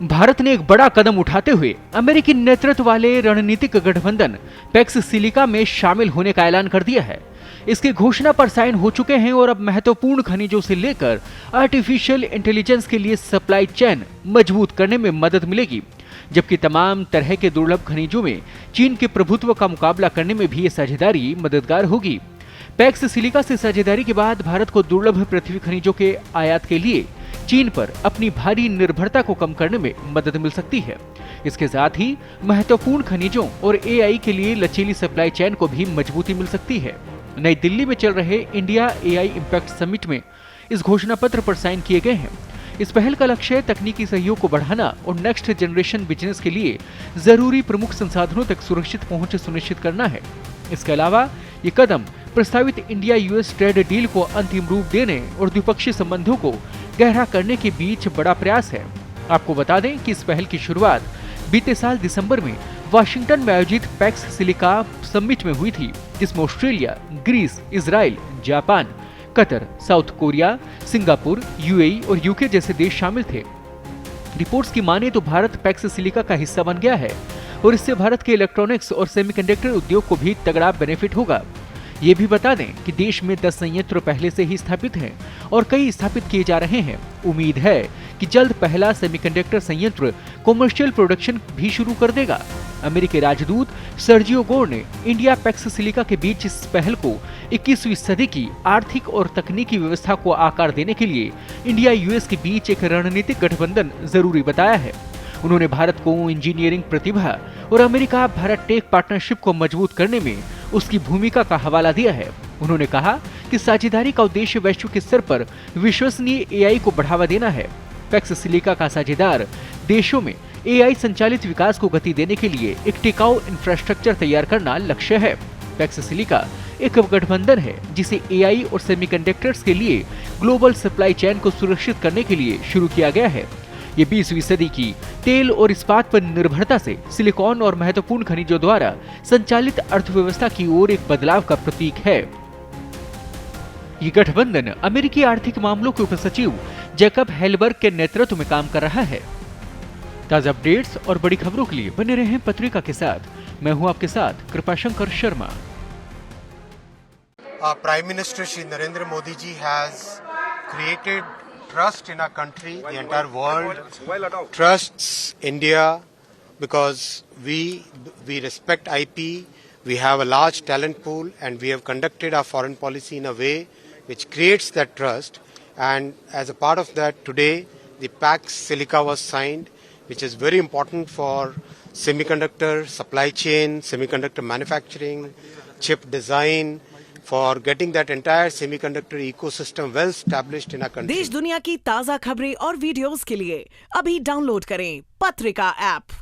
भारत ने एक बड़ा कदम उठाते हुए अमेरिकी नेतृत्व वाले रणनीतिक गठबंधन पैक्स सिलिका में शामिल होने का ऐलान कर दिया है। इसकी घोषणा पर साइन हो चुके हैं और अब महत्वपूर्ण खनिजों से लेकर आर्टिफिशियल इंटेलिजेंस के लिए सप्लाई चेन मजबूत करने में मदद मिलेगी, जबकि तमाम तरह के दुर्लभ खनिजों में चीन के प्रभुत्व का मुकाबला करने में भी ये साझेदारी मददगार होगी। पैक्स सिलिका से साझेदारी के बाद भारत को दुर्लभ पृथ्वी खनिजों के आयात के लिए चीन पर अपनी भारी निर्भरता को कम करने में मदद मिल सकती है। इसके साथ ही महत्वपूर्ण खनिजों और एआई के लिए लचीली सप्लाई चेन को भी मजबूती मिल सकती है। नई दिल्ली में चल रहे इंडिया एआई इम्पैक्ट समिट में इस घोषणा पत्र पर साइन किए गए हैं। इस पहल का लक्ष्य तकनीकी सहयोग को बढ़ाना और नेक्स्ट जनरेशन बिजनेस के लिए जरूरी प्रमुख संसाधनों तक सुरक्षित पहुंच सुनिश्चित करना है। इसके अलावा ये कदम प्रस्तावित इंडिया यूएस ट्रेड डील को अंतिम रूप देने और द्विपक्षीय संबंधों को गहरा करने के बीच बड़ा प्रयास है। आपको बता दें कि इस पहल की शुरुआत बीते साल दिसंबर में वाशिंगटन में आयोजित पैक्स सिलिका समिट में हुई थी, जिसमें Australia, Greece, Israel, Japan, Qatar, South Korea, Singapore, UAE और यूके जैसे देश शामिल थे। रिपोर्ट्स की माने तो भारत पैक्स सिलिका का हिस्सा बन गया है और इससे भारत के इलेक्ट्रॉनिक्स और सेमीकंडक्टर उद्योग को भी तगड़ा बेनिफिट होगा। ये भी बता दें कि देश में 10 संयंत्र पहले से ही स्थापित हैं और कई स्थापित किए जा रहे हैं। उम्मीद है कि जल्द पहला सेमीकंडक्टर संयंत्र कमर्शियल प्रोडक्शन भी शुरू कर देगा। अमेरिकी राजदूत सर्जियो गोर ने इंडिया पैक्स सिलिका के बीच इस पहल को 21वीं सदी की आर्थिक और तकनीकी व्यवस्था को आकार देने के लिए इंडिया यूएस के बीच एक रणनीतिक गठबंधन जरूरी बताया है। उन्होंने भारत को इंजीनियरिंग प्रतिभा और अमेरिका भारत टेक पार्टनरशिप को मजबूत करने में उसकी भूमिका का हवाला दिया है। उन्होंने कहा कि साझेदारी का उद्देश्य वैश्विक स्तर पर विश्वसनीय एआई को बढ़ावा देना है। पैक्स सिलिका का साझेदार देशों में एआई संचालित विकास को गति देने के लिए एक टिकाऊ इंफ्रास्ट्रक्चर तैयार करना लक्ष्य है। पैक्स सिलिका एक गठबंधन है जिसे एआई और सेमीकंडक्टर्स के लिए ग्लोबल सप्लाई चेन को सुरक्षित करने के लिए शुरू किया गया है। ये 20वीं सदी की तेल और इस्पात पर निर्भरता से सिलिकॉन और महत्वपूर्ण खनिजों द्वारा संचालित अर्थव्यवस्था की ओर एक बदलाव का प्रतीक है। ये गठबंधन अमेरिकी आर्थिक मामलों के उपसचिव जैकब हेलबर्ग के नेतृत्व में काम कर रहा है। ताजा अपडेट्स और बड़ी खबरों के लिए बने रहें पत्रिका के साथ। मैं हूं आपके साथ Kripashankar Sharma. Prime Minister Shri Narendra Modi ji has created trust in our country. The entire world trusts India because we respect IP. We have a large talent pool, and we have conducted our foreign policy in a way which creates that trust. And as a part of that, today the PAX Silica was signed, which is very important for semiconductor supply chain, semiconductor manufacturing, chip design, for getting that entire semiconductor ecosystem well established in our country. देश दुनिया की ताज़ा खबरें और videos के लिए अभी download करें पत्रिका ऐप।